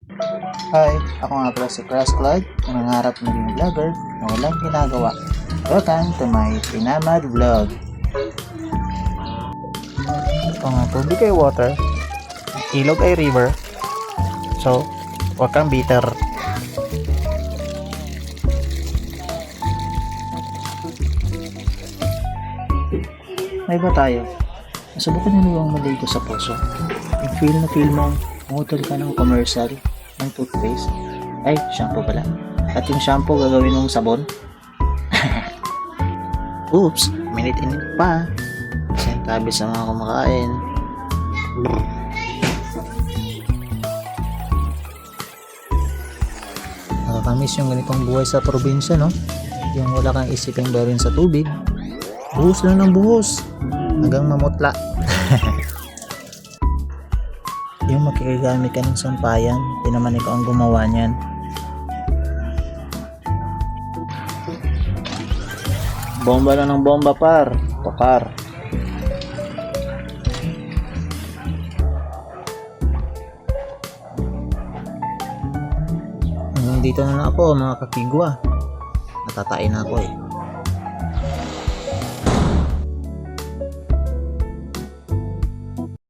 Hi, ako nga pala si Crash Cloud, nangangarap maging vlogger na walang ginagawa. Welcome to my Pinamad Vlog. Ito nga, tubig ay water, ilog ay river, so wag kang bitter. May ba tayo? Nasubukan nyo na bang maligo sa puso? Yung feel mo, model ka ng commercial ng toothpaste. Ay, shampoo pala. At yung shampoo gagawin mong sabon. Oops, minute-init pa. Sentabi sa mga kumakain. Nakakamiss yung ganitong buhay sa probinsya, no? Yung wala kang isiping barin sa tubig. Buhos lang ng buhos. Hanggang mamutla. Yung makikigamit ka ng sampayan, di naman ikaw ang gumawa niyan. Bomba lang ng bomba, par. Pakar. Hanggang dito na ako, mga kakigwa. Natatain na ako eh.